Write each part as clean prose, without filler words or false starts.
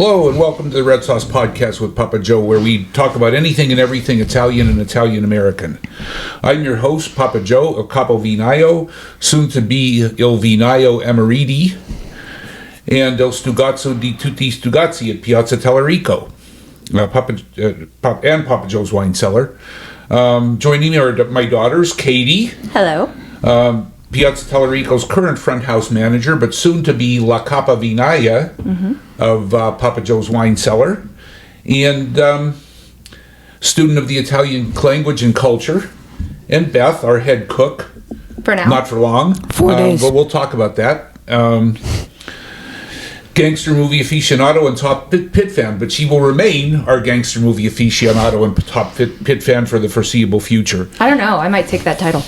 Hello and welcome to the Red Sauce Podcast with Papa Joe, where we talk about anything and everything Italian and Italian-American. I'm your host, Papa Joe, il Capo Vinaio, soon to be il Vinaio Emeriti, and il Stugazzo di tutti Stugazzi at Piazza Tellerico, and Papa Joe's wine cellar. Joining me are my daughters, Katie. Hello. Piazza Tellerico's current front house manager, but soon to be La Capa Vinaya of Papa Joe's wine cellar, and student of the Italian language and culture, and Beth, our head cook. For now. Not for long. 4 days. But we'll talk about that. Gangster movie aficionado and top pit fan, but she will remain our gangster movie aficionado and top pit fan for the foreseeable future. I don't know. I might take that title.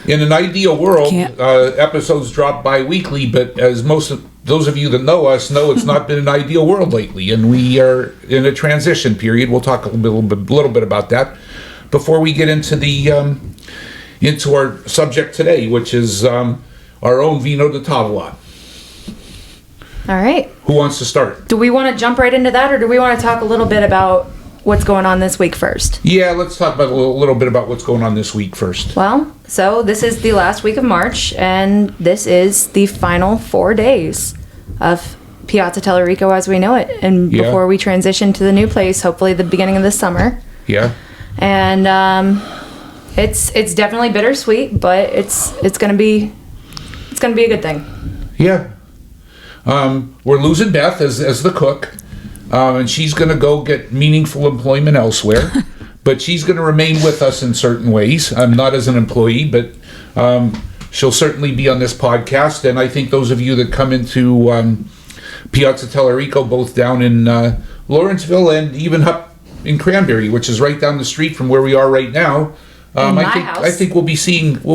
In an ideal world, episodes drop bi-weekly, but as most of those of you that know us know, it's not been an ideal world lately, and we are in a transition period. We'll talk a little bit about that before we get into the into our subject today, which is our own Vino da Tavola. All right. Who wants to start? Do we want to jump right into that, or do we want to talk a little bit about what's going on this week first? Yeah, let's talk about a little bit about what's going on this week first. Well, so this is the last week of March, and this is the final 4 days of Piazza Tellerico as we know it, and before we transition to the new place, hopefully the beginning of the summer. Yeah. And it's definitely bittersweet, but it's gonna be a good thing. Yeah. We're losing Beth as the cook. And she's going to go get meaningful employment elsewhere. But she's going to remain with us in certain ways. Not as an employee, but she'll certainly be on this podcast. And I think those of you that come into Piazza Tellerico, both down in Lawrenceville and even up in Cranberry, which is right down the street from where we are right now, I think we'll be seeing a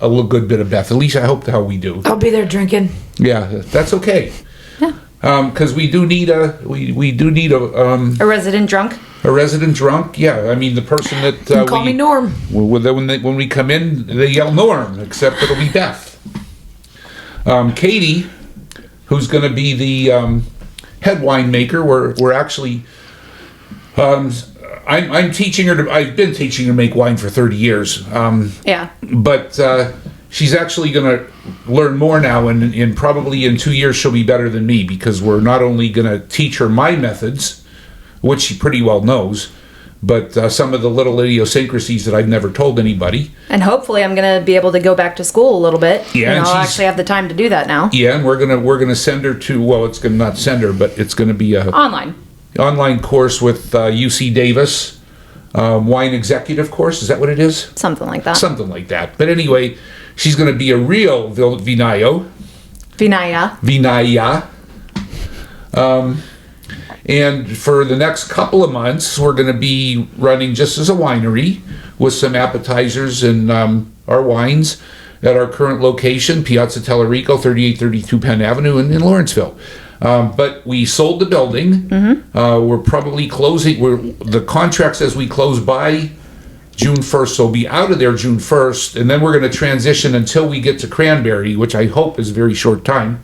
little good bit of Beth. At least I hope how we do. I'll be there drinking. Yeah, that's okay. Because we do need a resident drunk. A resident drunk, yeah. I mean, the person that call me Norm. When we come in, they yell Norm, except it'll be Beth. Katie, who's going to be the head winemaker. We're actually. I'm teaching her I've been teaching her to make wine for 30 years. But she's actually going to learn more now, and in probably in 2 years she'll be better than me, because we're not only going to teach her my methods, which she pretty well knows, but some of the little idiosyncrasies that I've never told anybody. And hopefully I'm going to be able to go back to school a little bit. Yeah, and I'll actually have the time to do that now. Yeah, and we're gonna send her to, well, it's going to not send her, but it's going to be a online course with UC Davis. Wine executive course, is that what it is? Something like that. Something like that. But anyway, she's going to be a real Vinaya. And for the next couple of months, we're going to be running just as a winery with some appetizers and our wines at our current location, Piazza Tellerico, 3832 Penn Avenue in Lawrenceville. But we sold the building. We're probably closing. The contract says we close by June 1st, so we'll be out of there June 1st, and then we're going to transition until we get to Cranberry, which I hope is a very short time.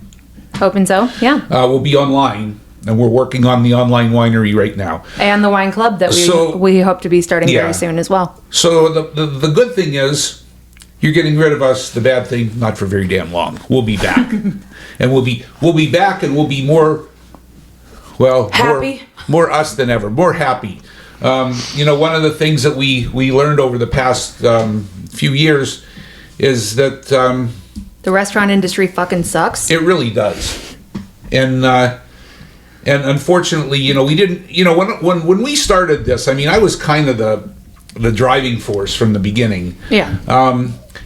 Hoping so, yeah. We'll be online, and we're working on the online winery right now. And the wine club that we hope to be starting very soon as well. So the good thing is, you're getting rid of us. The bad thing, not for very damn long. We'll be back. And we'll be back, and we'll be more happy, more us than ever, more happy. One of the things that we learned over the past few years is that the restaurant industry fucking sucks. It really does, and unfortunately, we didn't. When we started this, I mean, I was kind of the driving force from the beginning. Yeah.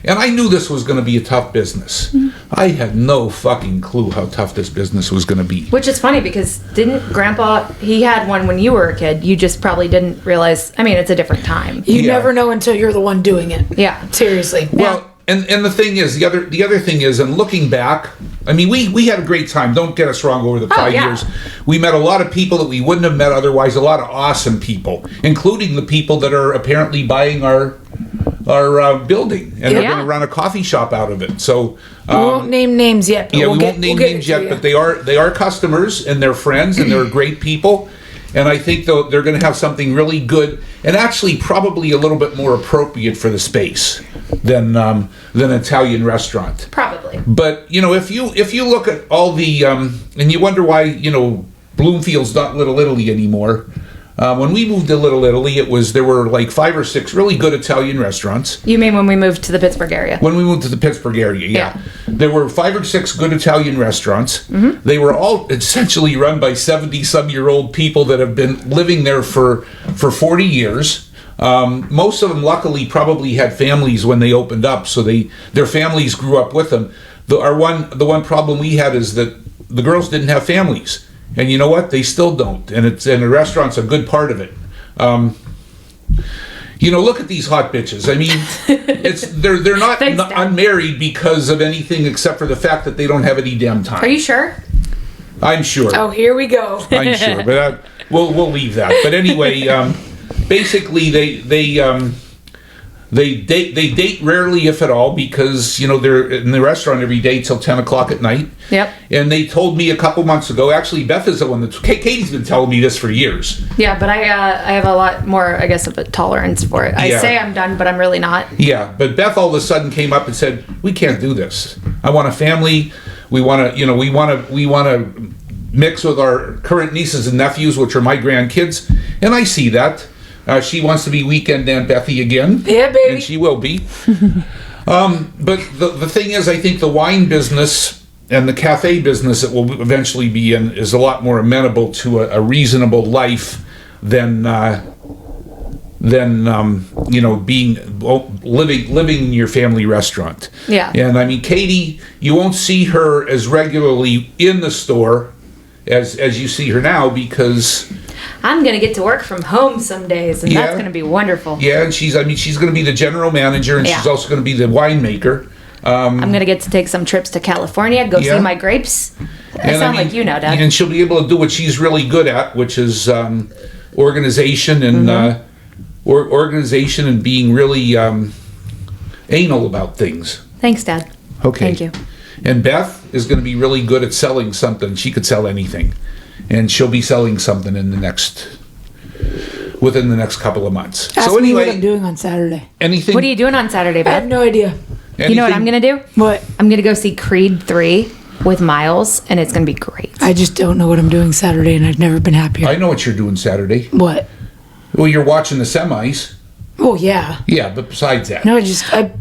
And I knew this was going to be a tough business. I had no fucking clue how tough this business was going to be. Which is funny, because didn't Grandpa, he had one when you were a kid. You just probably didn't realize, I mean, it's a different time. You never know until you're the one doing it. Yeah. Seriously. Well, and the thing is, the other thing is, and looking back, I mean, we had a great time. Don't get us wrong. Over the 5 years, we met a lot of people that we wouldn't have met otherwise. A lot of awesome people, including the people that are apparently buying our building, and they're Yeah. going to run a coffee shop out of it. So We won't name names yet. But yeah, we'll we won't name we'll get names it to yet, you. but they are customers and they're friends and they're great people. And I think they're going to have something really good and actually probably a little bit more appropriate for the space than an Italian restaurant. Probably. But if you look at all the and you wonder why Bloomfield's not Little Italy anymore. When we moved to Little Italy, there were like 5 or 6 really good Italian restaurants. You mean when we moved to the Pittsburgh area? When we moved to the Pittsburgh area, yeah. There were 5 or 6 good Italian restaurants. Mm-hmm. They were all essentially run by 70-some-year-old people that have been living there for 40 years. Most of them, luckily, probably had families when they opened up, so their families grew up with them. The one problem we had is that the girls didn't have families. And you know what? They still don't. And the restaurant's a good part of it. Look at these hot bitches. I mean, they're not Thanks, Dad. unmarried because of anything except for the fact that they don't have any damn time. Are you sure? I'm sure. Oh, here we go. I'm sure. But we'll leave that. But anyway, basically they date rarely, if at all, because they're in the restaurant every day till 10 o'clock at night. Yep. And they told me a couple months ago. Actually, Beth is the one that Katie's been telling me this for years. Yeah, but I have a lot more, I guess, of a tolerance for it. I Yeah. say I'm done, but I'm really not. Yeah, but Beth all of a sudden came up and said, "We can't do this. I want a family. We want to mix with our current nieces and nephews, which are my grandkids." And I see that. She wants to be weekend Aunt Bethy again. Yeah, baby. And she will be. But the thing is, I think the wine business and the cafe business that we'll eventually be in is a lot more amenable to a reasonable life than living in your family restaurant. Yeah. And I mean, Katie, you won't see her as regularly in the store as you see her now because I'm going to get to work from home some days, and Yeah. that's going to be wonderful. yeah, and she's going to be the general manager, and Yeah. she's also going to be the winemaker. I'm going to get to take some trips to California, go Yeah. see my grapes. I sound like you know, Dad. And she'll be able to do what she's really good at, which is organization and organization and being really anal about things. Thanks, Dad. Okay. Thank you. And Beth is going to be really good at selling something. She could sell anything, and she'll be selling something within the next couple of months. Ask so me what anyway, I'm doing on Saturday. anything? What are you doing on Saturday, I have Beth? no idea. You know what I'm going to do? What? I'm going to go see Creed 3 with Miles, and it's going to be great. I just don't know what I'm doing Saturday, and I've never been happier. I know what you're doing Saturday. What? Well, you're watching the semis. Oh, yeah. Yeah, but besides that. No, I'm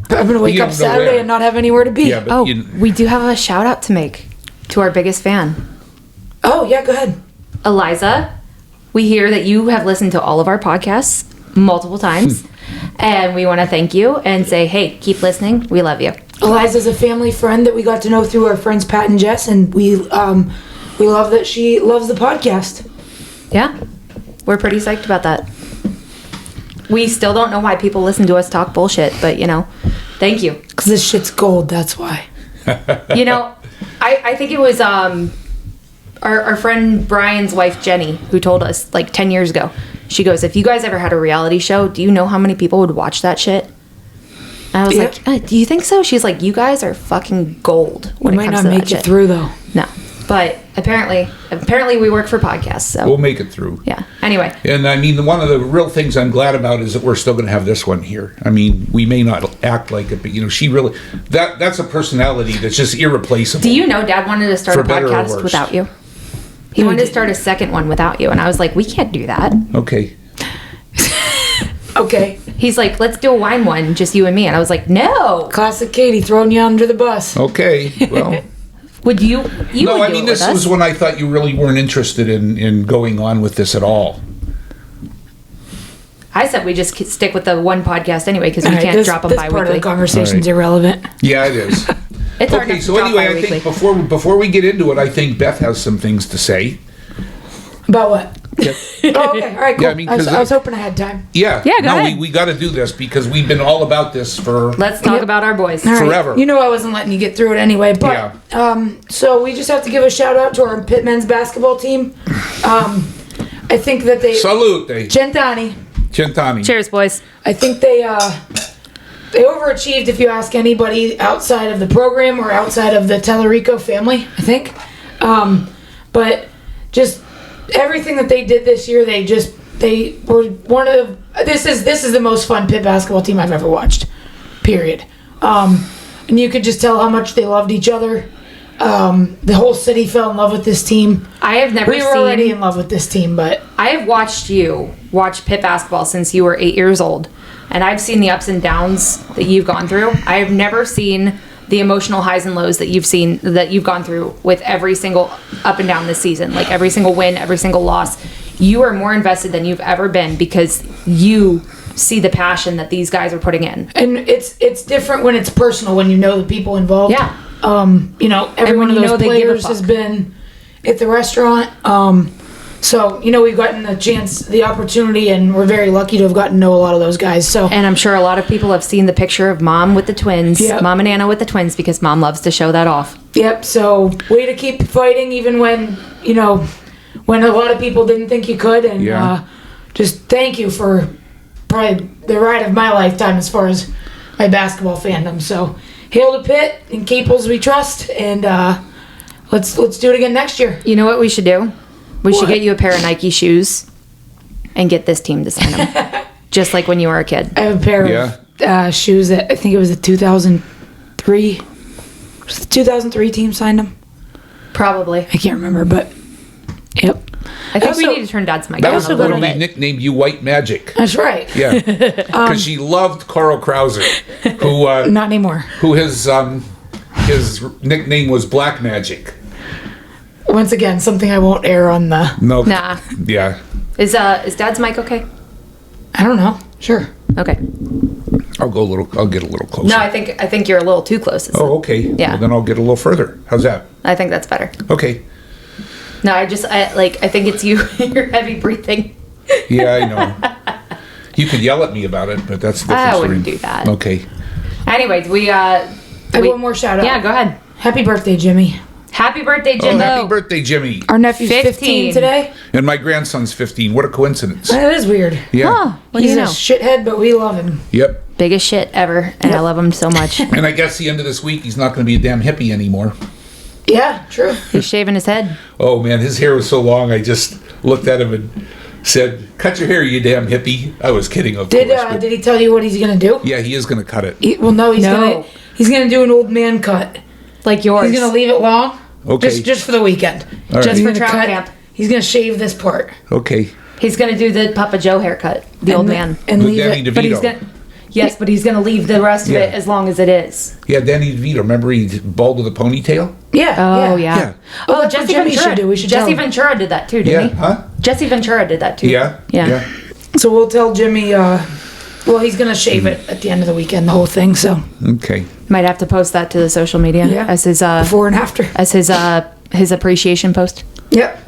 going to wake You up don't know Saturday where. and not have anywhere to be. Yeah, but Oh, you, we do have a shout out to make to our biggest fan, Oh, yeah, go ahead. Eliza. We hear that you have listened to all of our podcasts multiple times, and we want to thank you and say, hey, keep listening. We love you. Eliza's a family friend that we got to know through our friends Pat and Jess, and we love that she loves the podcast. Yeah, we're pretty psyched about that. We still don't know why people listen to us talk bullshit, but thank you. Because this shit's gold, that's why. I think it was our friend Brian's wife Jenny who told us like 10 years ago. She goes, if you guys ever had a reality show, do you know how many people would watch that shit? And I was like, do you think so? She's like, you guys are fucking gold when We it might comes not to make that it shit. through, though. No, but apparently we work for podcasts. So we'll make it through. yeah. Anyway, And I mean, one of the real things I'm glad about is that we're still going to have this one here. I mean, we may not act like it, but she really that's a personality that's just irreplaceable. do you know Dad wanted to start For a better or podcast worse. without you? He wanted to start a second one without you, and I was like, we can't do that. Okay. Okay. He's like, let's do a wine one, just you and me. And I was like, no. Classic Katie throwing you under the bus. Okay. Well. Would you? You No, would I do mean, it this with was us. when I thought you really weren't interested in going on with this at all. I said we just stick with the one podcast anyway because we All right, can't this, drop them this part of the bi-weekly. conversation's All right. irrelevant. Yeah, it is. It's hard Okay, enough so to drop anyway, I bi-weekly. think before we get into it, I think Beth has some things to say. About what? Yeah. Oh, okay. All right, cool. Yeah, I mean, 'cause I was hoping I had time. Yeah. Yeah, go no, ahead. we got to do this because we've been all about this for Let's talk Yep. about our boys. All right. Forever. You know I wasn't letting you get through it anyway, but so we just have to give a shout out to our pit men's basketball team. I think that they Salute, Gentani. Centani. Cheers, boys. I think they They overachieved if you ask anybody outside of the program or outside of the Tellerico family, I think. But just everything that they did this year, they were one of this is the most fun pit basketball team I've ever watched. Period. And you could just tell how much they loved each other. The whole city fell in love with this team. I have never We were already in love with this team, but I have watched you watch pit basketball since you were 8 years old, and I've seen the ups and downs that you've gone through. I have never seen the emotional highs and lows that you've gone through with every single up and down this season. Like every single win, every single loss. You are more invested than you've ever been because you see the passion that these guys are putting in. And it's different when it's personal, when you know the people involved. Yeah. Every one of those players has been at the restaurant. So, we've gotten the opportunity, and we're very lucky to have gotten to know a lot of those guys. So, And I'm sure a lot of people have seen the picture of Mom with the twins, Yep. Mom and Anna with the twins, because Mom loves to show that off. yep. So, way to keep fighting, even when, when a lot of people didn't think you could. And just thank you for probably the ride of my lifetime as far as my basketball fandom. So, hail to Pitt and Caples we trust, and let's do it again next year. You know what we should do? We should What? get you a pair of Nike shoes and get this team to sign them. Just like when you were a kid. I have a pair of shoes that I think it was the 2003. Was the 2003 team signed them? Probably. I can't remember, but yep. I think we Also- need to turn Dad's mic That down was a when little we bit. nicknamed you White Magic. That's right. Yeah, because she loved Carl Krauser, who Not anymore. his nickname was Black Magic. Once again, something I won't air on the. No. Nah. Yeah. Is Dad's mic okay? I don't know. Sure. Okay. I'll get a little closer. No, I think you're a little too close. Oh, okay. Yeah. Well, then I'll get a little further. How's that? I think that's better. Okay. No, I think it's you. You're heavy breathing. Yeah, I know. You could yell at me about it, but that's the difference. I wouldn't do that. Okay. Anyways, I have one more shout out. Yeah, go ahead. Happy birthday, Jimmy. Happy birthday, Oh, Jimbo. happy birthday, Jimmy. Our nephew's 15 15 today. And my grandson's 15. What a coincidence. That is weird. Yeah. Huh, what do He's you a know? shithead, but we love him. Yep. Biggest shit ever, and I Yep. love him so much. And I guess the end of this week, he's not going to be a damn hippie anymore. Yeah, true. He's shaving his head. Oh, man, his hair was so long, I just looked at him and said, "Cut your hair, you damn hippie." I was kidding, of course. but- Did he tell you what he's gonna do? Yeah, he is going to cut it. No, No. he's gonna do an old man cut. Like yours. He's gonna leave it long. Okay. Just for the weekend. All right. Just He's for gonna travel camp. He's gonna shave this part. Okay. He's gonna do the Papa Joe haircut, the old man. and With leave Danny it. But he's DeVito. gonna. Yes, but he's gonna leave the rest of it Yeah. as long as it is. Yeah, Danny DeVito. Remember he bald with a ponytail? Yeah. Oh yeah. yeah. Oh, that's what Jimmy should do. We should tell Jesse him. Ventura did that too, Yeah. didn't he? Huh? Jesse Ventura did that too. Yeah. Yeah. So we'll tell Jimmy. Well, he's gonna shave it at the end of the weekend, the whole thing. So Okay. Might have to post that to the social media Yeah. as his before and after. his appreciation post. Yep.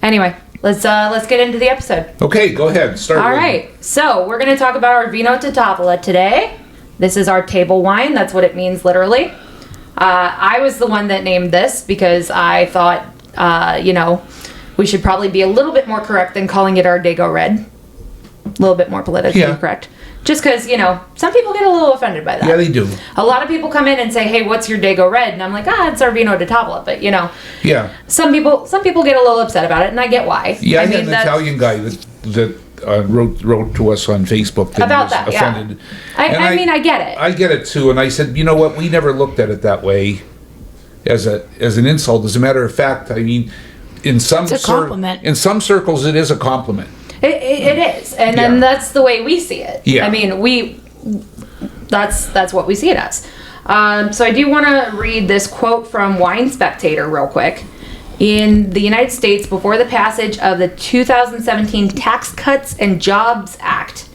Anyway, let's get into the episode. Okay, go ahead. Start. All with- right, so we're going to talk about our Vino da Tavola today. This is our table wine. That's what it means literally. I was the one that named this because I thought, we should probably be a little bit more correct than calling it our Dago Red. A little bit more politically Yeah. correct. Just because, some people get a little offended by that. Yeah, they do. A lot of people come in and say, hey, what's your Dago Red? And I'm like, it's our Vino da Tavola. But, Yeah. some people get a little upset about it, and I get why. Yeah, I had mean, an that's- Italian guy that wrote to us on Facebook that About he was that, yeah. offended. I And mean, I get it. I get it too, and I said, you know what? We never looked at it that way, as an insult. As a matter of fact, I mean, in some It's a compliment. in some circles, it is a compliment. It is, and Yeah. then that's the way we see it. Yeah. I mean, that's what we see it as. So I do want to read this quote from Wine Spectator real quick. In the United States, before the passage of the 2017 Tax Cuts and Jobs Act,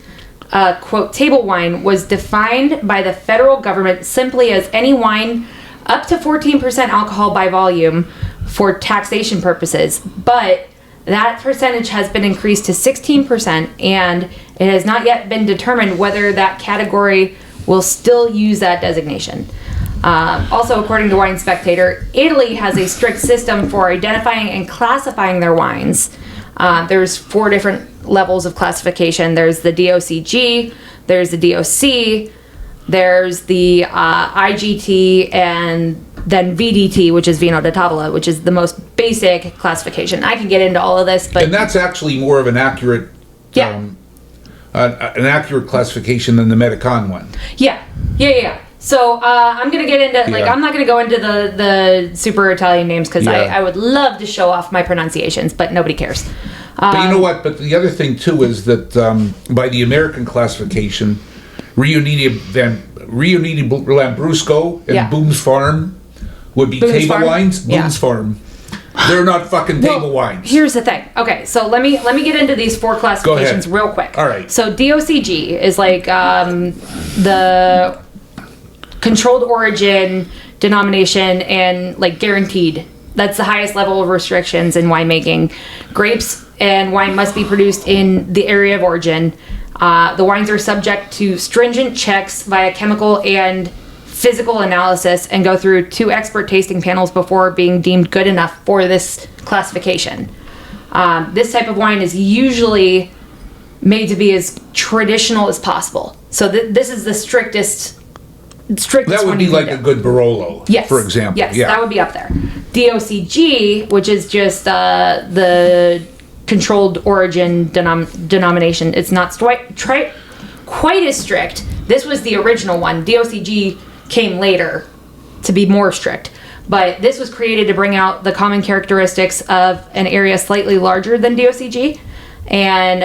quote, table wine was defined by the federal government simply as any wine up to 14% alcohol by volume for taxation purposes, but that percentage has been increased to 16%, and it has not yet been determined whether that category will still use that designation. Also, according to Wine Spectator, Italy has a strict system for identifying and classifying their wines. There's 4 different levels of classification. There's the DOCG, there's the DOC, There's the IGT and then VDT, which is Vino da Tavola, which is the most basic classification. I can get into all of this, but And that's actually more of an accurate, Yeah. an accurate classification than the Medicon one. yeah. So I'm gonna get into like Yeah. I'm not gonna go into the super Italian names because Yeah. I would love to show off my pronunciations, but nobody cares. But you know what? But the other thing too is that by the American classification, Riuniti Lambrusco and Yeah. Boone's Farm would be Boone's table Farm? wines. Yeah. Boone's Farm. They're not fucking table wines. Here's the thing. Okay, so let me get into these 4 classifications real quick. All right. So DOCG is like the controlled origin denomination and like guaranteed. That's the highest level of restrictions in winemaking. Grapes and wine must be produced in the area of origin. The wines are subject to stringent checks via chemical and physical analysis and go through 2 expert tasting panels before being deemed good enough for this classification. This type of wine is usually made to be as traditional as possible. So this is the strictest That would one be you can like do. a good Barolo, Yes. for example. Yes, yeah. that would be up there. DOCG, which is just the controlled origin denomination, it's not quite as strict. This was the original one. DOCG came later to be more strict. But this was created to bring out the common characteristics of an area slightly larger than DOCG. And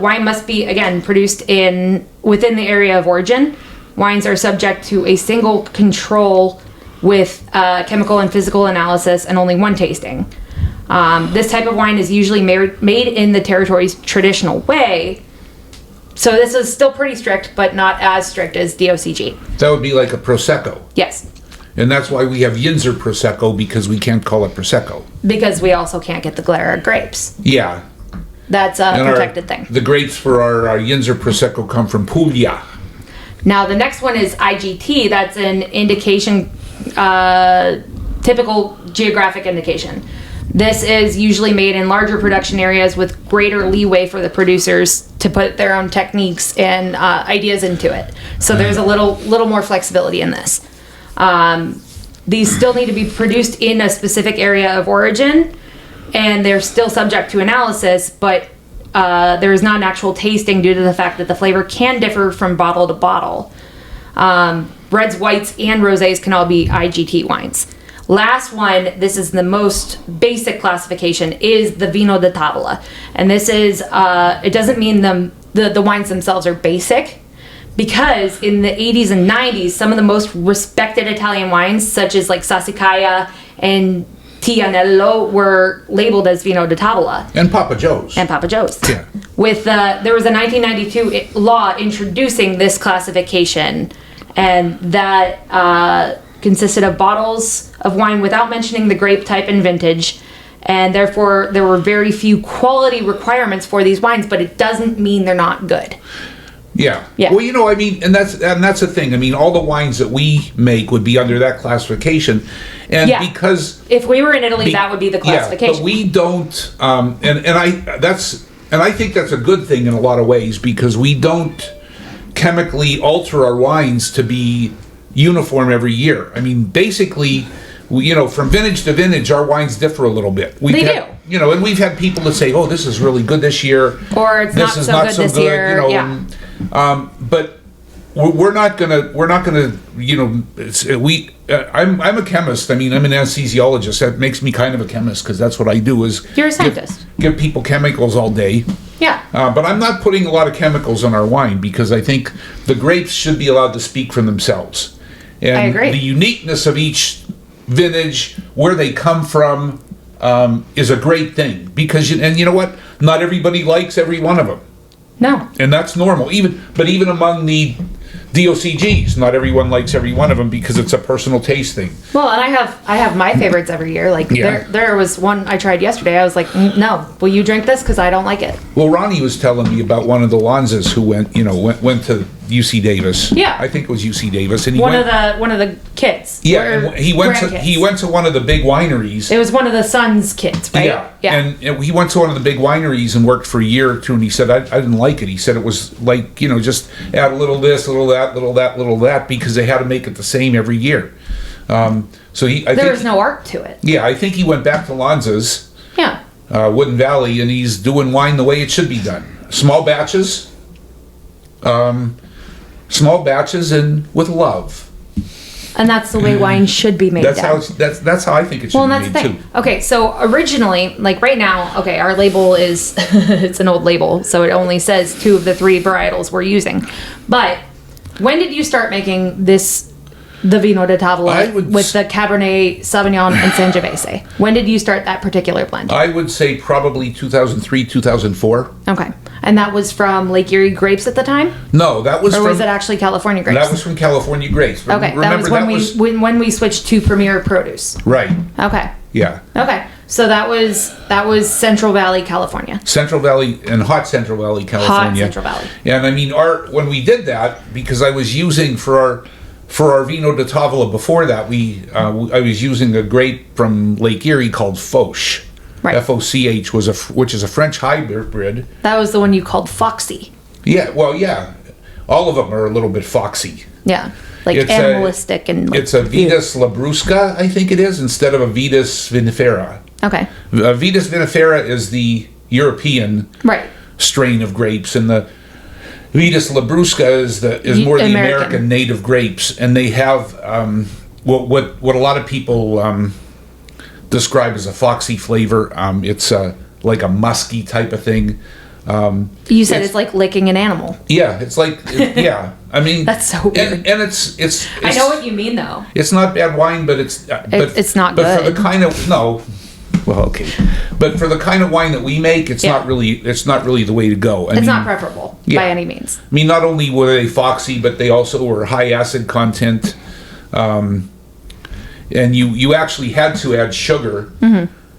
wine must be, again, produced within the area of origin. Wines are subject to a single control with chemical and physical analysis and only 1 tasting. This type of wine is usually made in the territory's traditional way. So this is still pretty strict, but not as strict as DOCG. That would be like a Prosecco. Yes, And that's why we have Yinzer Prosecco, because we can't call it Prosecco. because we also can't get the Glera grapes. Yeah. That's a And protected thing. The grapes for our Yinzer Prosecco come from Puglia. Now the next one is IGT. That's an indication, typical geographic indication. This is usually made in larger production areas with greater leeway for the producers to put their own techniques and ideas into it. So there's a little more flexibility in this. These still need to be produced in a specific area of origin, and they're still subject to analysis, but there is not an actual tasting due to the fact that the flavor can differ from bottle to bottle. Reds, whites, and rosés can all be IGT wines. Last one, this is the most basic classification, is the Vino da Tavola. And this is, it doesn't mean the wines themselves are basic, because in the 80s and 90s, some of the most respected Italian wines, such as like Sassicaia and Tianello, were labeled as Vino da Tavola. And Papa Joe's. And Papa Joe's. Yeah. With there was a 1992 law introducing this classification, and that consisted of bottles of wine without mentioning the grape type and vintage, and therefore there were very few quality requirements for these wines, but it doesn't mean they're not good. Yeah. Yeah. Well, you know, I mean, and that's the thing. I mean, all the wines that we make would be under that classification, and Yeah. because If we were in Italy, that would be the classification. Yeah, but we don't. And I think that's a good thing in a lot of ways, because we don't chemically alter our wines to be uniform every year. I mean, basically, from vintage to vintage, our wines differ a little bit. They do. You know, and we've had people that say, "Oh, this is really good this year," Or it's this not is so not good so this good. year. You know, Yeah. but we're not gonna. I'm a chemist. I mean, I'm an anesthesiologist. That makes me kind of a chemist, because that's what I do. Is You're a scientist. give people chemicals all day. Yeah. But I'm not putting a lot of chemicals on our wine, because I think the grapes should be allowed to speak for themselves. And I agree. the uniqueness of each vintage, where they come from, is a great thing. Because you know what? Not everybody likes every one of them, No. and that's normal. Even among the DOCGs, not everyone likes every one of them, because it's a personal taste thing. Well, and I have my favorites every year. Like Yeah. there was one I tried yesterday. I was like, no, will you drink this? Because I don't like it. Well, Ronnie was telling me about one of the Lanzas who went to UC Davis. Yeah. I think it was UC Davis, and he one went, of the kids. yeah, or and he went to one of the big wineries. It was one of the son's kids, right? Yeah. And he went to one of the big wineries and worked for a year or two, and he said, I didn't like it. He said it was like, just add a little this, a little that, little that, little that, because they had to make it the same every year. So there was no art to it. Yeah, I think he went back to Lanza's, Yeah. Wooden Valley, and he's doing wine the way it should be done. Small batches, and with love. And that's the way wine should be made. That's how I think it should well, be and that's made the thing. too. Okay, so originally, like right now, okay, our label is it's an old label, so it only says 2 of the 3 varietals we're using. But when did you start making the Vino da Tavola with the Cabernet Sauvignon and Sangiovese? When did you start that particular blend? I would say probably 2003, 2004. Okay, and that was from Lake Erie grapes at the time, No, that was or from was it actually California grapes? that was from California grapes. Okay, that was when we switched to Premier Produce. Right. Okay. Yeah. Okay. So that was Central Valley, California. Central Valley and hot Central Valley, California. Hot Central Valley. And I mean, when we did that, because I was using for our Vino da Tavola before that, I was using a grape from Lake Erie called Foch. Right. Foch which is a French hybrid. That was the one you called Foxy. Yeah. Well, yeah. All of them are a little bit foxy. Yeah. Like It's animalistic and like, It's a Vitis labrusca, I think it is, instead of a Vitis vinifera. okay. Vitis vinifera is the European Right. strain of grapes, and the Vitis labrusca is more the American native grapes, and they have what a lot of people describe as a foxy flavor. It's like a musky type of thing. You said it's like licking an animal. Yeah, it's like yeah. I mean That's so weird. and it's I know what you mean though. It's not bad wine, but it's not but for good. the kind of well, okay, but for the kind of wine that we make, it's not really the way to go. It's not preferable by any means. I mean, not only were they foxy, but they also were high acid content, and you actually had to add sugar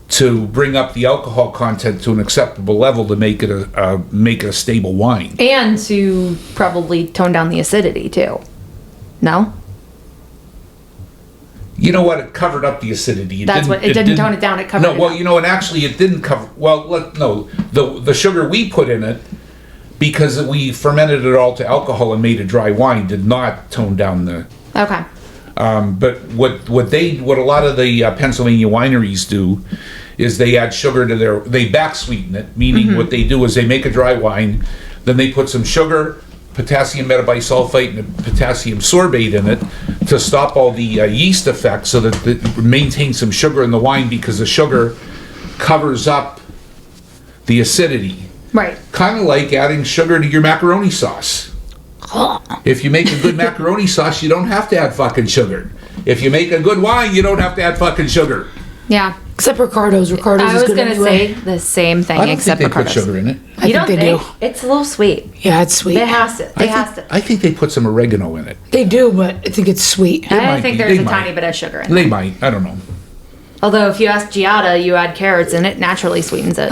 to bring up the alcohol content to an acceptable level to make it a stable wine, And to probably tone down the acidity too. No? You know what? It covered up the acidity. It didn't tone it down. It covered it up. And actually it didn't cover. The sugar we put in it, because we fermented it all to alcohol and made a dry wine, did not tone down the. Okay. But what a lot of the Pennsylvania wineries do is they add sugar to they back sweeten it. Meaning what they do is they make a dry wine, then they put some sugar, potassium metabisulfite, and potassium sorbate in it to stop all the yeast effects, so that it maintains some sugar in the wine, because the sugar covers up the acidity. Right. Kind of like adding sugar to your macaroni sauce. If you make a good macaroni sauce, you don't have to add fucking sugar. If you make a good wine, you don't have to add fucking sugar. Yeah. Except Ricardo's. Ricardo's I is was good going to anyway. say the same thing, I don't except think they put Ricardo's. sugar in it. I think they do. It's a little sweet. Yeah, it's sweet. It has to. I think they put some oregano in it. They do, but I think it's sweet. I think there's They a might. tiny bit of sugar in it. They might. I don't know. Although if you ask Giada, you add carrots and it naturally sweetens it.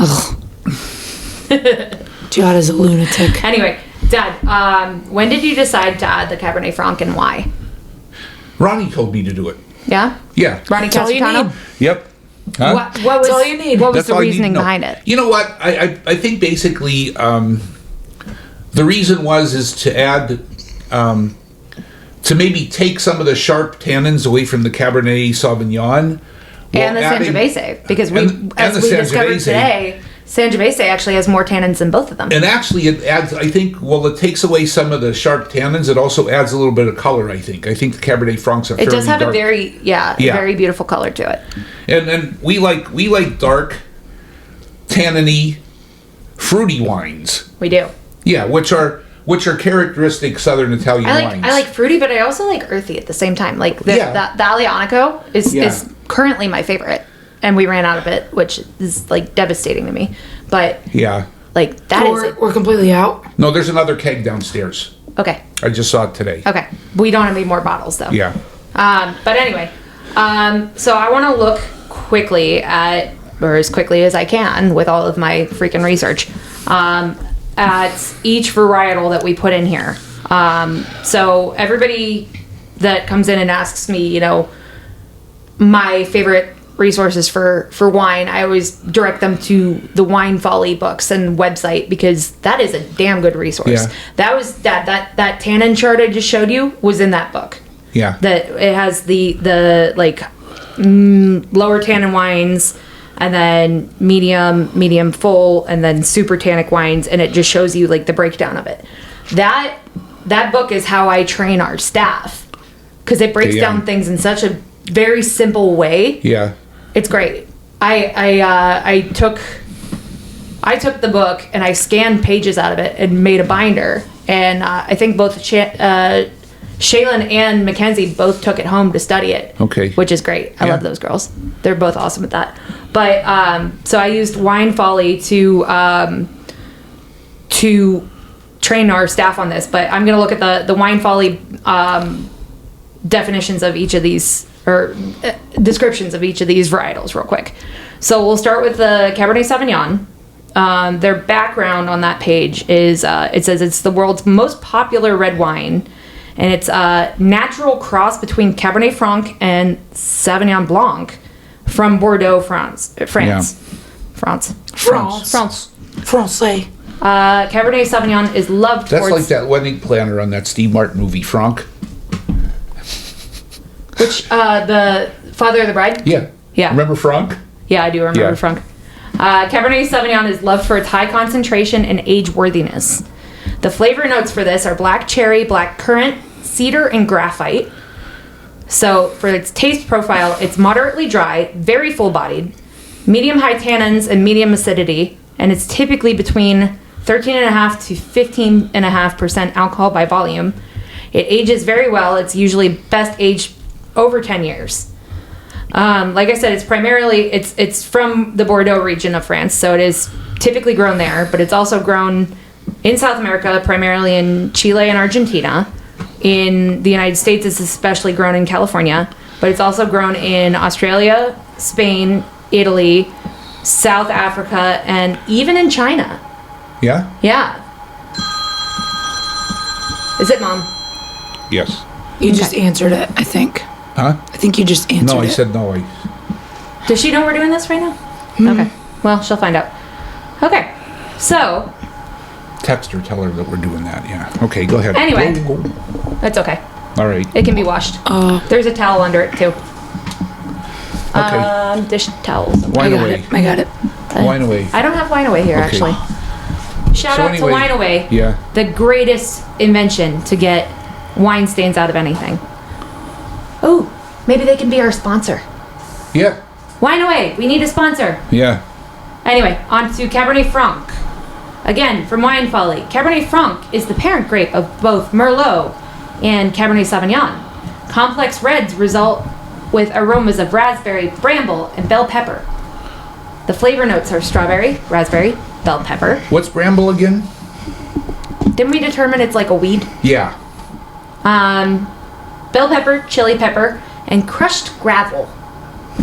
Giada's a lunatic. Anyway, Dad, when did you decide to add the Cabernet Franc and why? Ronnie told me to do it. Yeah? Yeah. Ronnie That's all you Casitano? need. Yep. Huh? What was, That's all you need. What was That's the all you need to reasoning know. behind it? You know what? I think basically the reason is to add to maybe take some of the sharp tannins away from the Cabernet Sauvignon. And the Sangiovese, because as we discovered today, Sangiovese actually has more tannins than both of them. And actually, it adds. I think. Well, it takes away some of the sharp tannins. It also adds a little bit of color. I think. I think the Cabernet Francs are. It does have dark. a very beautiful color to it. And we like dark, tanniny, fruity wines. We do. Yeah, which are characteristic Southern Italian wines. I like fruity, but I also like earthy at the same time. Like the Alianico is currently my favorite, and we ran out of it, which is like devastating to me. But yeah, like that is We're completely out. no. There's another keg downstairs. okay. I just saw it today. Okay, we don't have any more bottles though. Yeah. But anyway, so I want to look quickly at, or as quickly as I can with all of my freaking research, at each varietal that we put in here. So everybody that comes in and asks me, you know, my favorite resources for wine, I always direct them to the Wine Folly books and website, because that is a damn good resource. Yeah. That was that tannin chart I just showed you was in that book. Yeah. That it has the like lower tannin wines, and then medium full, and then super tannic wines, and it just shows you like the breakdown of it. That book is how I train our staff, because it breaks down things in such a very simple way. Yeah. It's great. I took the book and I scanned pages out of it and made a binder, and I think both Shaylin and Mackenzie both took it home to study it. Okay. Which is great. I love those girls. They're both awesome at that. But so I used Wine Folly to train our staff on this. But I'm gonna look at the Wine Folly definitions of each of these, or descriptions of each of these varietals real quick. So we'll start with the Cabernet Sauvignon. Their background on that page is, it says it's the world's most popular red wine, and it's a natural cross between Cabernet Franc and Sauvignon Blanc from Bordeaux, France. France. Francais. Cabernet Sauvignon is loved That's for like its, that wedding planner on that Steve Martin movie, Franc. which the father of the bride. Yeah. Yeah. Remember Franc? Yeah, I do remember Franc. Cabernet Sauvignon is loved for its high concentration and age-worthiness. The flavor notes for this are black cherry, black currant, cedar, and graphite. So for its taste profile, it's moderately dry, very full-bodied, medium-high tannins, and medium acidity, and it's typically between 13.5 to 15.5% alcohol by volume. It ages very well. It's usually best aged over 10 years. Like I said, it's primarily, it's from the Bordeaux region of France, so it is typically grown there, but it's also grown in South America, primarily in Chile and Argentina. In the United States, it's especially grown in California, but it's also grown in Australia, Spain, Italy, South Africa, and even in China. Yeah? Yeah. Is it, Mom? Yes. You just answered it, I think. Huh? I think you just answered it. No, I said no. Does she know we're doing this right now? Okay. Well, she'll find out. Okay. So, Text her, tell her that we're doing that. Yeah. Okay, go ahead. Anyway. Go. it's okay. All right. It can be washed. There's a towel under it, too. Okay. Dish towels. Wine away. I got it. Wine away. I don't have Wine Away here, Okay. actually. Shout So out anyway, to Wine Away. Yeah. The greatest invention to get wine stains out of anything. Oh, maybe they can be our sponsor. Yeah. Wine Away, we need a sponsor. Yeah. Anyway, on to Cabernet Franc. Again, from Wine Folly. Cabernet Franc is the parent grape of both Merlot and Cabernet Sauvignon. Complex reds result with aromas of raspberry, bramble, and bell pepper. The flavor notes are strawberry, raspberry, bell pepper. What's bramble again? Didn't we determine it's like a weed? Yeah. Bell pepper, chili pepper, and crushed gravel.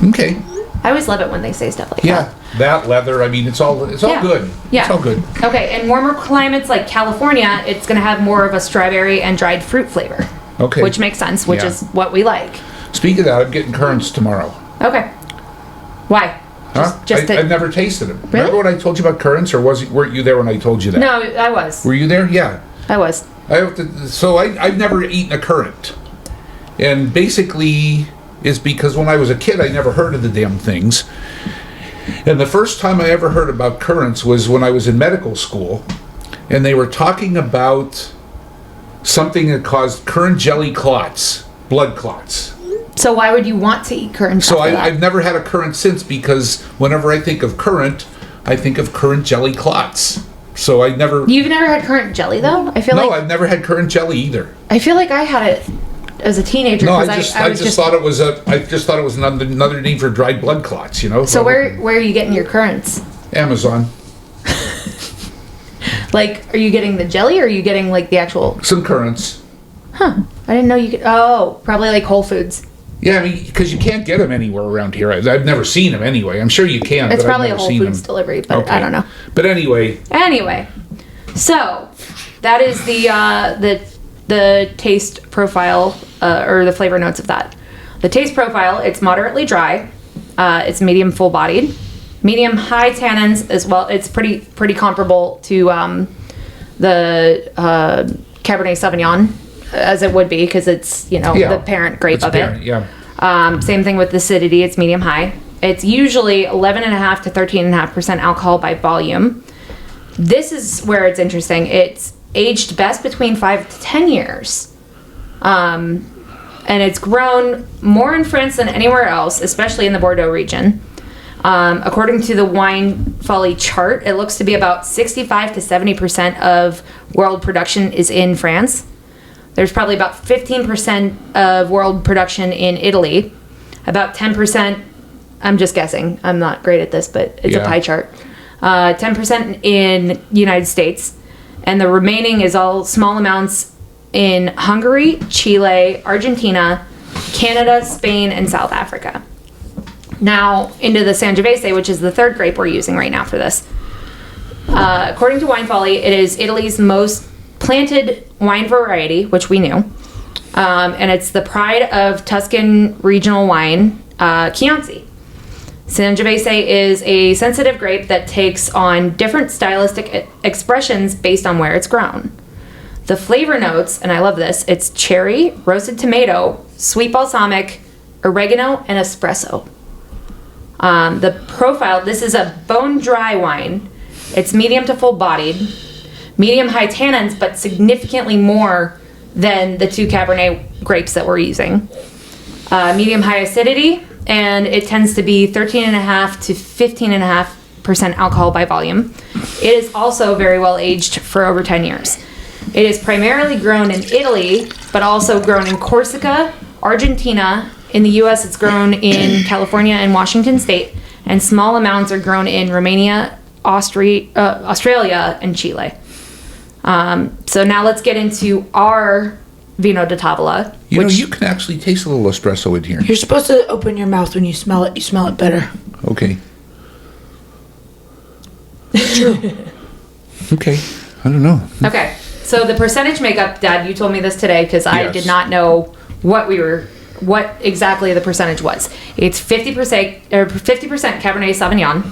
Okay. I always love it when they say stuff like Yeah. that. That leather, I mean, it's all Yeah. good. Yeah. It's all good. Okay, in warmer climates like California, it's going to have more of a strawberry and dried fruit flavor. Okay. Which makes sense, which Yeah. is what we like. Speaking of that, I'm getting currants tomorrow. Okay. Why? Huh? I've never tasted them. Really? Remember when I told you about currants, or weren't you there when I told you that? No, I was. Were you there? Yeah. I was. I've never eaten a currant. And basically, is because when I was a kid, I never heard of the damn things. And the first time I ever heard about currants was when I was in medical school, and they were talking about something that caused currant jelly clots, blood clots. So why would you want to eat currants? So after that? I've never had a currant since, because whenever I think of currant, I think of currant jelly clots. So I never. You've never had currant jelly though? I've never had currant jelly either. I feel like I had it as a teenager. No, I 'cause just thought it was another name for dried blood clots. You know. So where are you getting your currants? Amazon. Like, are you getting the jelly, or are you getting like the actual? Some currants. I didn't know you could. Oh, probably like Whole Foods. Yeah, I mean, because you can't get them anywhere around here. I've never seen them anyway. I'm sure you can. It's but probably I've a never Whole seen Foods them. delivery, but Okay. I don't know. But anyway, Anyway, so that is the the taste profile or the flavor notes of that. The taste profile, it's moderately dry. It's medium full-bodied. Medium high tannins as well. It's pretty comparable to the Cabernet Sauvignon, as it would be, because it's, the parent grape of it. Yeah. Same thing with acidity. It's medium high. It's usually 11.5 to 13.5% alcohol by volume. This is where it's interesting. It's aged best between 5 to 10 years. And it's grown more in France than anywhere else, especially in the Bordeaux region. According to the Wine Folly chart, it looks to be about 65 to 70% of world production is in France. There's probably about 15% of world production in Italy. About 10%, I'm just guessing. I'm not great at this, but it's a pie chart. 10% in United States. And the remaining is all small amounts in Hungary, Chile, Argentina, Canada, Spain, and South Africa. Now, into the Sangiovese, which is the third grape we're using right now for this. According to Wine Folly, it is Italy's most planted wine variety, which we knew. And it's the pride of Tuscan regional wine, Chianti. Sangiovese is a sensitive grape that takes on different stylistic expressions based on where it's grown. The flavor notes, and I love this, it's cherry, roasted tomato, sweet balsamic, oregano, and espresso. The profile, this is a bone-dry wine. It's medium to full-bodied, medium-high tannins, but significantly more than the two Cabernet grapes that we're using. Medium-high acidity, and it tends to be 13.5 to 15.5% alcohol by volume. It is also very well aged for over 10 years. It is primarily grown in Italy, but also grown in Corsica, Argentina. In the U.S., it's grown in California and Washington State, and small amounts are grown in Romania, Australia, and Chile. So now let's get into our Vino da Tavola. You can actually taste a little espresso in here. You're supposed to open your mouth when you smell it. You smell it better. Okay. Okay. I don't know. Okay. So the percentage makeup, Dad, you told me this today because I did not know what exactly the percentage was. It's 50% Cabernet Sauvignon,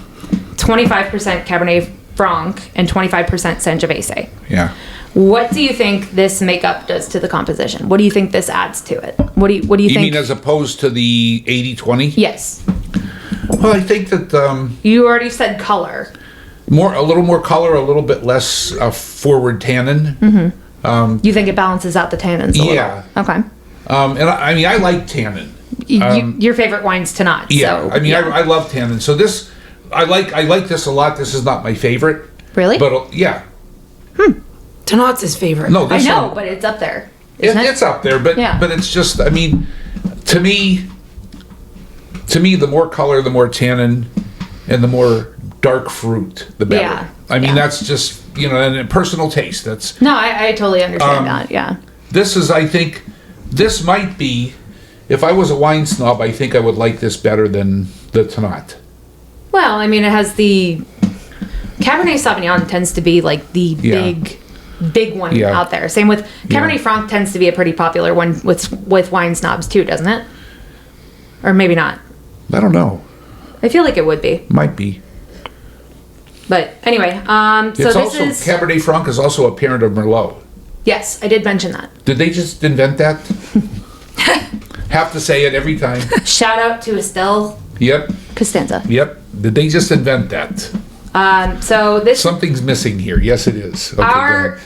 25% Cabernet Franc, and 25% Sangiovese. Yeah. What do you think this makeup does to the composition? What do you think this adds to it? What do you think? You mean as opposed to the 80-20? Yes. Well, I think that you already said color. a little more color, a little bit less forward tannin. Mm-hmm. You think it balances out the tannins a little? Okay. And I mean, I like tannin. Your favorite wine's Tannat. Yeah. So, I mean, I love tannin. So this, I like this a lot. This is not my favorite. Really? But yeah. Tannat's his favorite. No, I know, but it's up there. It's up there, but it's just, I mean, to me, the more color, the more tannin, and the more dark fruit, the better. Yeah. I mean, that's just, and personal taste. That's No, I totally understand that. Yeah. This is, I think, this might be, if I was a wine snob, I think I would like this better than the Tannat. Well, I mean, it has the Cabernet Sauvignon tends to be like the big one out there. Same with Cabernet Franc tends to be a pretty popular one with wine snobs too, doesn't it? Or maybe not. I don't know. I feel like it would be. Might be. But anyway, so Cabernet Franc is also a parent of Merlot. Yes, I did mention that. Did they just invent that? Have to say it every time. Shout out to Estelle. Yep. Costanza. Yep. Did they just invent that? So this something's missing here. Yes, it is. Okay, our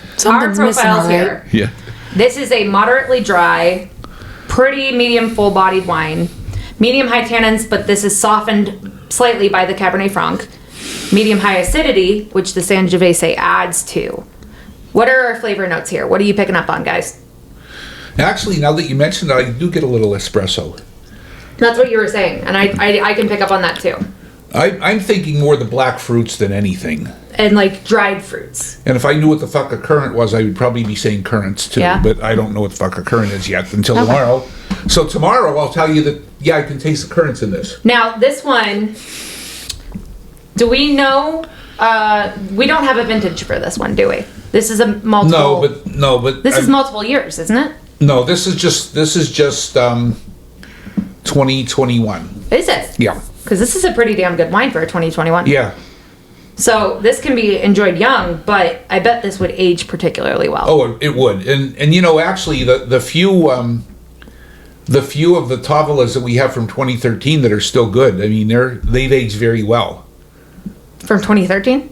profiles here. Yeah. This is a moderately dry, pretty medium full-bodied wine. Medium high tannins, but this is softened slightly by the Cabernet Franc. Medium high acidity, which the Sangiovese adds to. What are our flavor notes here? What are you picking up on, guys? Actually, now that you mentioned it, I do get a little espresso. That's what you were saying, and I can pick up on that too. I'm thinking more the black fruits than anything. And like dried fruits. And if I knew what the fuck a currant was, I would probably be saying currants too. Yeah. But I don't know what the fuck a currant is yet until tomorrow. So tomorrow I'll tell you that, I can taste the currants in this. Now, this one, do we know, we don't have a vintage for this one, do we? This is a multiple. No, but This is multiple years, isn't it? No, this is just 2021. Is it? Yeah. Because this is a pretty damn good wine for a 2021. Yeah. So this can be enjoyed young, but I bet this would age particularly well. Oh, it would. And actually the few of the Tavolas that we have from 2013 that are still good. I mean, they've aged very well. From 2013?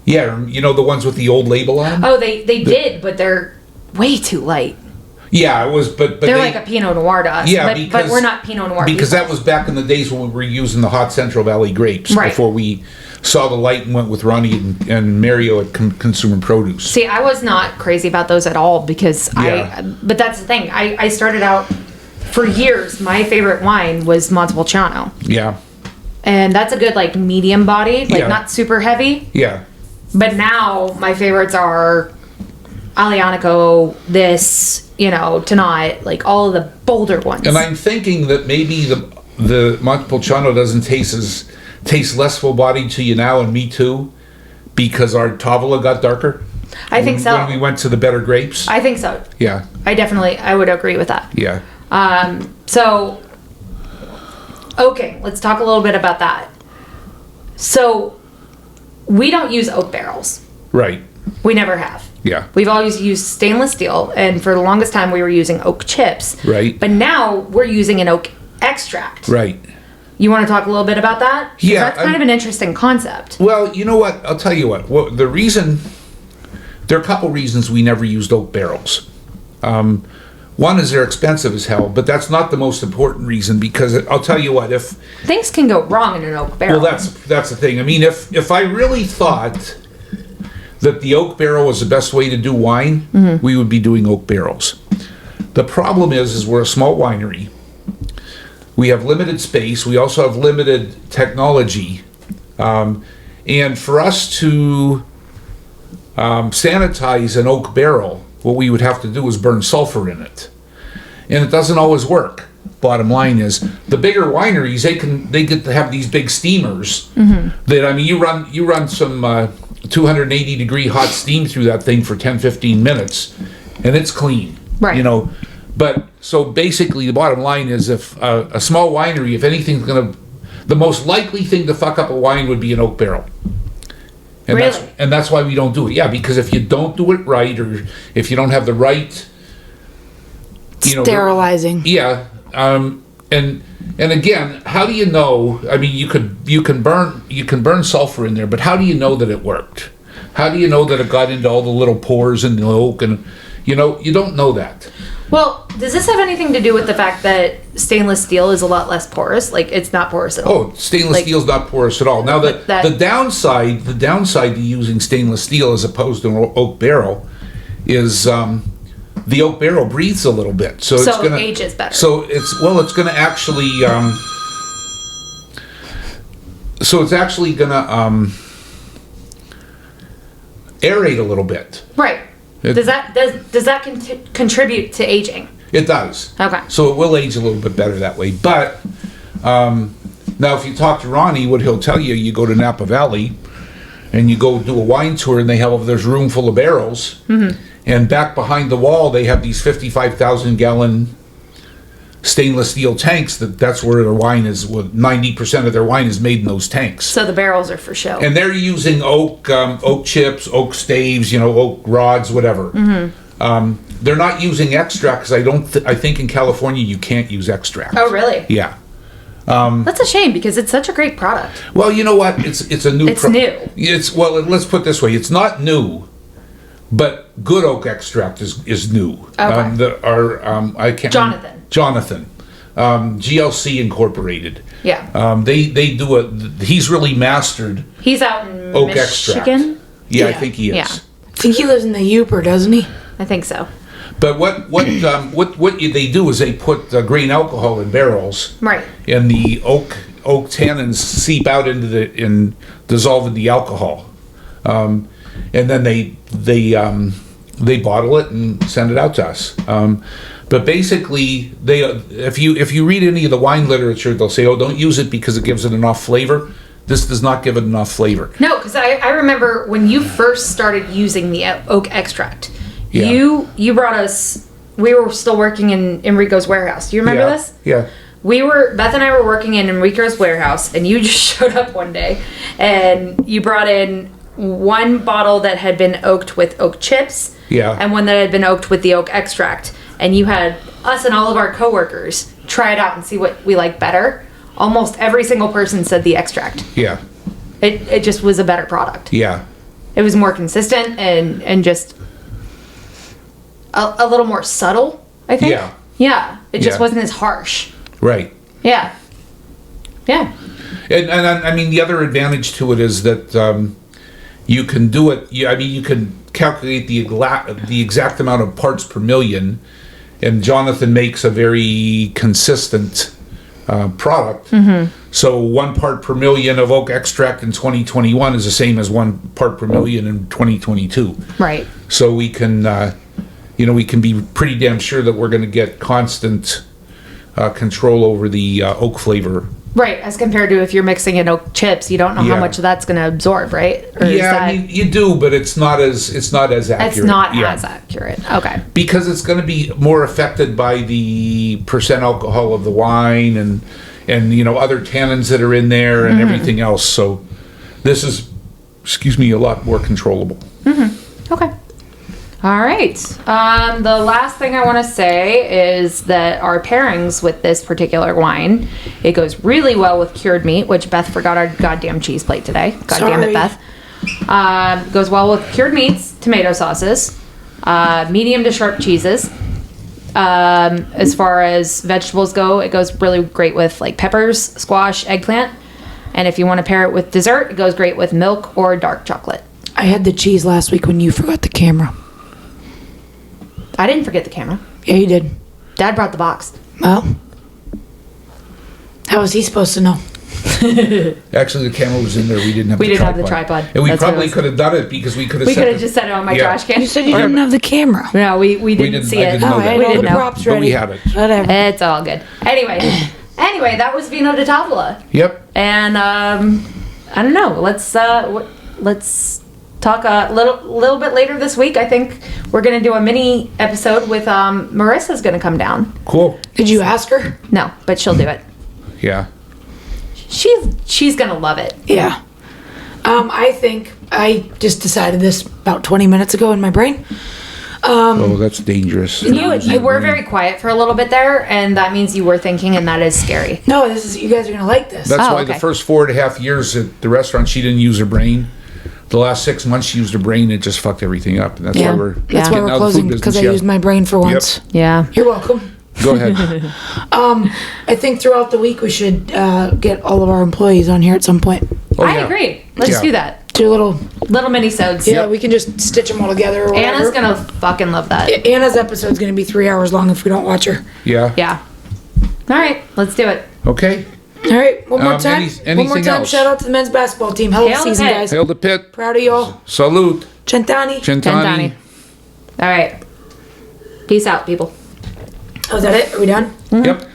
Yeah, the ones with the old label on them? Oh, they did, but they're way too light. Yeah, it was, but they're like a Pinot Noir to us. Yeah, but we're not Pinot Noir because people. that was back in the days when we were using the hot Central Valley grapes, right, before we saw the light and went with Ronnie and Mario at Consumer Produce. See, I was not crazy about those at all because but that's the thing. I started out, for years, my favorite wine was Montepulciano. Yeah. And that's a good, like, medium body, like, not super heavy. Yeah. But now my favorites are Aglianico, Tannat, like all of the bolder ones. And I'm thinking that maybe the Montepulciano doesn't taste less full bodied to you now, and me too, because our Tavola got darker. I think so. When we went to the better grapes. I think so. Yeah. I would agree with that. Yeah. So, okay, let's talk a little bit about that. So, we don't use oak barrels. Right. We never have. Yeah. We've always used stainless steel, and for the longest time we were using oak chips. Right. But now we're using an oak extract. Right. You want to talk a little bit about that? Yeah. That's kind of an interesting concept. Well, you know what? I'll tell you what. Well, there are a couple reasons we never used oak barrels. One is they're expensive as hell, but that's not the most important reason, because I'll tell you what, if things can go wrong in an oak barrel. Well, that's the thing. I mean, if I really thought that the oak barrel was the best way to do wine, we would be doing oak barrels. The problem is we're a small winery. We have limited space. We also have limited technology. And for us to sanitize an oak barrel, what we would have to do is burn sulfur in it. And it doesn't always work. Bottom line is, the bigger wineries, they get to have these big steamers that, I mean, you run some 280 degree hot steam through that thing for 10-15 minutes and it's clean. Right. But so basically the bottom line is, if a small winery, if anything's the most likely thing to fuck up a wine would be an oak barrel. And really? That's why we don't do it. Yeah, because if you don't do it right, or if you don't have the right, sterilizing. Yeah. And again, how do you know? I mean, you can burn sulfur in there, but how do you know that it worked? How do you know that it got into all the little pores in the oak? And you don't know that. Well, does this have anything to do with the fact that stainless steel is a lot less porous? Like, it's not porous at all. Oh, stainless steel's not porous at all. Now, the downside to using stainless steel as opposed to an oak barrel is the oak barrel breathes a little bit, so it's gonna ages better. So it's gonna actually aerate a little bit. Right. Does that contribute to aging? It does. Okay. So it will age a little bit better that way. But now, if you talk to Ronnie, what he'll tell you, you go to Napa Valley and you go do a wine tour, and there's room full of barrels, and back behind the wall they have these 55,000 gallon stainless steel tanks. That's where their wine is. 90% of their wine is made in those tanks. So the barrels are for show. And they're using oak chips, oak staves, oak rods, whatever. They're not using extract, because I think in California you can't use extract. Oh, really? Yeah. That's a shame, because it's such a great product. Well, you know what? It's a new. It's new. Let's put it this way: it's not new, but good oak extract is new. Okay. Jonathan, GLC Incorporated. Yeah. They do he's really mastered. He's out in oak Michigan. Extract. Yeah, I think he is. Yeah. I think he lives in the Uper, doesn't he? I think so. But what they do is they put grain alcohol in barrels. Right. And the oak tannins seep out and dissolve in the alcohol, and then they bottle it and send it out to us. But basically, if you read any of the wine literature, they'll say, "Oh, don't use it because it gives it enough flavor." this does not give it enough flavor. No, because I remember when you first started using the oak extract, Yeah. you brought us. We were still working in Enrico's warehouse. Do you remember this? Yeah. Beth and I were working in Enrico's warehouse, and you just showed up one day, and you brought in one bottle that had been oaked with oak chips, Yeah. and one that had been oaked with the oak extract, and you had us and all of our coworkers try it out and see what we like better. Almost every single person said the extract. Yeah. It just was a better product. Yeah. It was more consistent and just a little more subtle, I think. Yeah. Yeah. It just Yeah. wasn't as harsh. Right. Yeah. Yeah. And I mean, the other advantage to it is that you can do it. You can calculate the exact amount of parts per million, and Jonathan makes a very consistent product. Mm-hmm. So 1 part per million of oak extract in 2021 is the same as 1 part per million in 2022. Right. So we can, we can be pretty damn sure that we're going to get constant control over the oak flavor. Right, as compared to if you're mixing in oak chips, you don't know how Yeah. much that's going to absorb, right? Or is Yeah, that, I mean, you do, but it's not as accurate. it's not Yeah. as accurate. Okay. Because it's going to be more affected by the percent alcohol of the wine and other tannins that are in there and everything else. So this is, a lot more controllable. Okay. All right. The last thing I want to say is that our pairings with this particular wine, it goes really well with cured meat, which Beth forgot our goddamn cheese plate today. God damn it, Beth. Goes well with cured meats, tomato sauces, medium to sharp cheeses. As far as vegetables go, it goes really great with like peppers, squash, eggplant. And if you want to pair it with dessert, it goes great with milk or dark chocolate. I had the cheese last week when you forgot the camera. I didn't forget the camera. Yeah, you did. Dad brought the box. Well, how was he supposed to know? Actually, the camera was in there. We didn't have the tripod. And we That's what it probably was. could have done it because we could have We could have just set it on my trash can. You said you didn't have the camera. No, we didn't see I it. didn't know Oh, I that. had We all didn't the know. props But ready. we had it. Whatever. It's all good. Anyway, that was Vino da Tavola. Yep. And I don't know. Let's talk a little bit later this week. I think we're gonna do a mini episode with Marissa's gonna come down. Cool. Did you ask her? No, but she'll do it. Yeah. She's gonna love it. Yeah. I think I just decided this about 20 minutes ago in my brain. Oh, that's dangerous. You were very quiet for a little bit there, and that means you were thinking, and that is scary. No, you guys are gonna like this. That's why okay. the first 4.5 years at the restaurant, she didn't use her brain. The last 6 months, she used her brain. It just fucked everything up. And that's why we're That's why getting out we're of the closing, food because business. I used my brain for once. Yeah. You're welcome. Go ahead. I think throughout the week we should get all of our employees on here at some point. Oh, I yeah. agree. Let's Yeah. do that. Do a Little mini-sodes. yeah, we can just stitch them all together or whatever. Anna's gonna fucking love that. Anna's episode's gonna be 3 hours long if we don't watch her. Yeah. Yeah. All right, let's do it. Okay. All right, one more time. One more anything time. else? Shout out to the men's basketball team. Hell of a Hail the season, Pit. guys. Hail the pit. Proud of y'all. Salute. Centani. Centani. All right. Peace out, people. Oh, is that it? Are we done? Yep.